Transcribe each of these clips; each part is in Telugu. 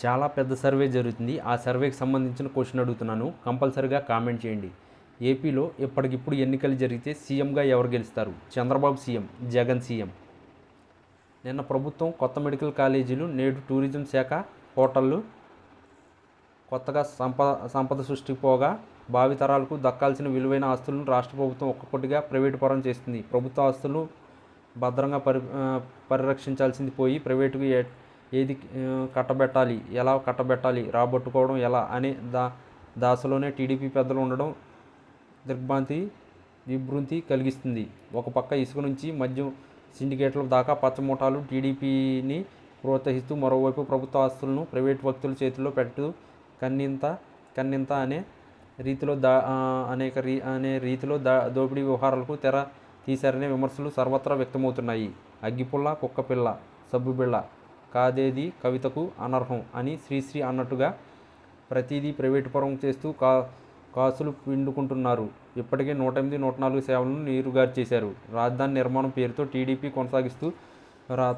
చాలా పెద్ద సర్వే జరుగుతుంది. ఆ సర్వేకి సంబంధించిన క్వశ్చన్ అడుగుతున్నాను, కంపల్సరీగా కామెంట్ చేయండి. ఏపీలో ఇప్పటికిప్పుడు ఎన్నికలు జరిగితే సీఎంగా ఎవరు గెలుస్తారు? Chandrababu CM, Jagan CM. నిన్న ప్రభుత్వం కొత్త మెడికల్ కాలేజీలు, నేడు టూరిజం శాఖ, హోటళ్ళు కొత్తగా సంపద సృష్టిపోగా భావితరాలకు దక్కాల్సిన విలువైన ఆస్తులను రాష్ట్ర ప్రభుత్వం ఒక్కొక్కటిగా ప్రైవేటు పరం చేస్తుంది. ప్రభుత్వ ఆస్తులను భద్రంగా పరిరక్షించాల్సింది పోయి ప్రైవేటుకు ఏది కట్టబెట్టాలి, ఎలా కట్టబెట్టాలి, రాబట్టుకోవడం ఎలా అనే దాసలోనే టీడీపీ పెద్దలు ఉండడం విభ్రాంతి కలిగిస్తుంది. ఒక పక్క ఇసుక నుంచి మద్యం సిండికేట్ల దాకా పచ్చమూటాలు టీడీపీని ప్రోత్సహిస్తూ, మరోవైపు ప్రభుత్వ ఆస్తులను ప్రైవేటు వ్యక్తుల చేతుల్లో పెట్టు కన్నింత అనే రీతిలో దోపిడీ వ్యవహారాలకు తెర తీశారనే విమర్శలు సర్వత్రా వ్యక్తమవుతున్నాయి. అగ్గిపుల్ల, కుక్కపిల్ల, సబ్బుబిళ్ళ కాదేది కవితకు అనర్హం అని శ్రీశ్రీ అన్నట్టుగా ప్రతిదీ ప్రైవేటు పరం చేస్తూ కాసులు పిండుకుంటున్నారు. ఇప్పటికే 108, 104 సేవలను నీరుగార్చేశారు. రాజధాని నిర్మాణం పేరుతో టీడీపీ కొనసాగిస్తూ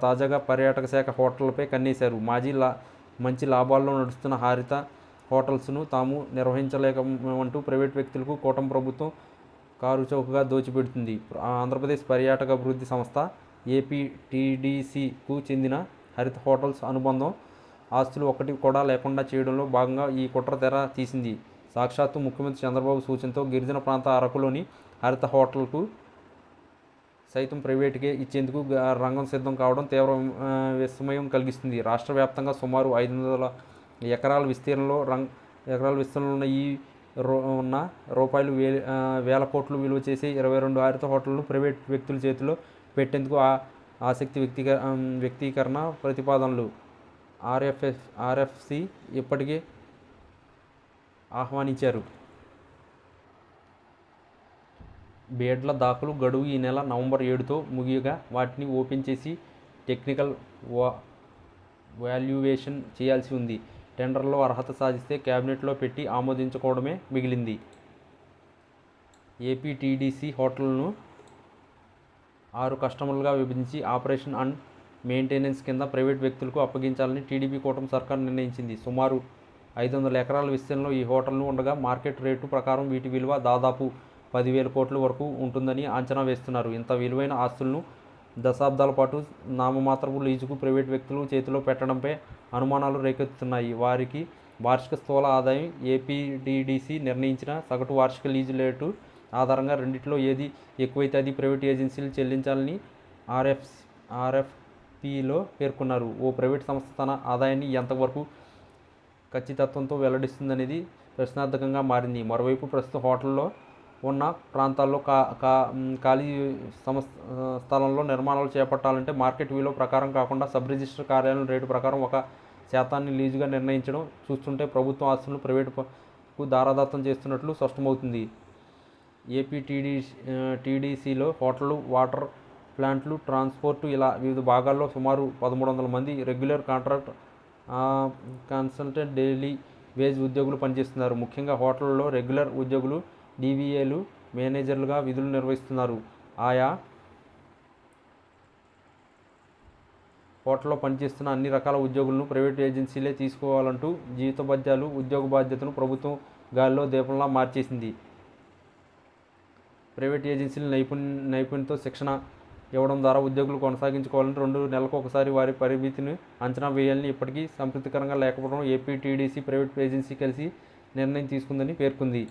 తాజాగా పర్యాటక శాఖ హోటళ్లపై కన్నేశారు. మంచి లాభాల్లో నడుస్తున్న హారిత హోటల్స్ను తాము నిర్వహించలేకమంటూ ప్రైవేటు వ్యక్తులకు కూటమి ప్రభుత్వం కారుచౌకగా దోచిపెడుతుంది. ఆంధ్రప్రదేశ్ పర్యాటక అభివృద్ధి సంస్థ ఏపీటీడీసీకు చెందిన హరిత హోటల్స్ అనుబంధం ఆస్తులు ఒక్కటి కూడా లేకుండా చేయడంలో భాగంగా ఈ కుట్ర తెర తీసింది. సాక్షాత్తు ముఖ్యమంత్రి చంద్రబాబు సూచనతో గిరిజన ప్రాంత అరకులోని హరిత హోటల్కు సైతం ప్రైవేటుకే ఇచ్చేందుకు రంగం సిద్ధం కావడం తీవ్ర విస్మయం కలిగిస్తుంది. రాష్ట్ర వ్యాప్తంగా సుమారు 500 ఎకరాల విస్తీర్ణంలో ఉన్న వేల కోట్లు విలువ చేసే 22 హరిత హోటళ్లను ప్రైవేట్ వ్యక్తుల చేతిలో పెట్టేందుకు ఆసక్తి వ్యక్తీకరణ ప్రతిపాదనలు ఆర్ఎఫ్సి ఇప్పటికే ఆహ్వానించారు. బేడ్ల దాఖలు గడువు ఈ నెల నవంబర్ 7తో ముగియగా వాటిని ఓపెన్ చేసి టెక్నికల్ వాల్యుయేషన్ చేయాల్సి ఉంది. టెండర్లో అర్హత సాధిస్తే కేబినెట్లో పెట్టి ఆమోదించుకోవడమే మిగిలింది. ఏపీటీడీసీ హోటళ్లను 6 కస్టమర్లుగా విభజించి ఆపరేషన్ అండ్ మెయింటెనెన్స్ కింద ప్రైవేట్ వ్యక్తులకు అప్పగించాలని టీడీపీ కూటమి సర్కార్ నిర్ణయించింది. సుమారు 500 ఎకరాల విస్తీర్ణంలో ఈ హోటళ్లు ఉండగా మార్కెట్ రేటు ప్రకారం వీటి విలువ దాదాపు 10,000 కోట్ల వరకు ఉంటుందని అంచనా వేస్తున్నారు. ఇంత విలువైన ఆస్తులను దశాబ్దాల పాటు నామమాత్రపు లీజుకు ప్రైవేట్ వ్యక్తులు చేతిలో పెట్టడంపై అనుమానాలు రేకెత్తుతున్నాయి. వారికి వార్షిక స్థూల ఆదాయం, ఏపీటీడీసీ నిర్ణయించిన సగటు వార్షిక లీజు రేటు ఆధారంగా రెండిట్లో ఏది ఎక్కువైతే అది ప్రైవేట్ ఏజెన్సీలు చెల్లించాలని ఆర్ఎఫ్పిలో పేర్కొన్నారు. ఓ ప్రైవేట్ సంస్థ తన ఆదాయాన్ని ఎంతవరకు ఖచ్చితత్వంతో వెల్లడిస్తుందనేది ప్రశ్నార్థకంగా మారింది. మరోవైపు ప్రస్తుత హోటల్లో ఉన్న ప్రాంతాల్లో ఖాళీ స్థలంలో నిర్మాణాలు చేపట్టాలంటే మార్కెట్ విలువ ప్రకారం కాకుండా సబ్ రిజిస్టర్ కార్యాలయం రేటు ప్రకారం 1% లీజుగా నిర్ణయించడం చూస్తుంటే ప్రభుత్వ ఆస్తులను ప్రైవేటుకు దారాదత్తం చేస్తున్నట్లు స్పష్టమవుతుంది. ఏపీటీడీసీలో హోటళ్లు, వాటర్ ప్లాంట్లు, ట్రాన్స్పోర్టు ఇలా వివిధ భాగాల్లో సుమారు 1,300 మంది regular, contract, consultant, daily wage ఉద్యోగులు పనిచేస్తున్నారు. ముఖ్యంగా హోటళ్లలో రెగ్యులర్ ఉద్యోగులు డీవీఏలు, మేనేజర్లుగా విధులు నిర్వహిస్తున్నారు. ఆయా హోటల్లో పనిచేస్తున్న అన్ని రకాల ఉద్యోగులను ప్రైవేటు ఏజెన్సీలే తీసుకోవాలంటూ జీతభత్యాలు, ఉద్యోగ బాధ్యతను ప్రభుత్వం గాలిలో దీపంలా మార్చేసింది. ప్రైవేట్ ఏజెన్సీలు నైపుణ్యంతో శిక్షణ ఇవ్వడం ద్వారా ఉద్యోగులు కొనసాగించుకోవాలని 2 నెలలకు ఒకసారి వారి పరిమితిని అంచనా వేయాలని ఇప్పటికీ సంతృప్తికరంగా లేకపోవడం ఏపీటీడీసీ, ప్రైవేట్ ఏజెన్సీ కలిసి నిర్ణయం తీసుకుందని పేర్కొంది.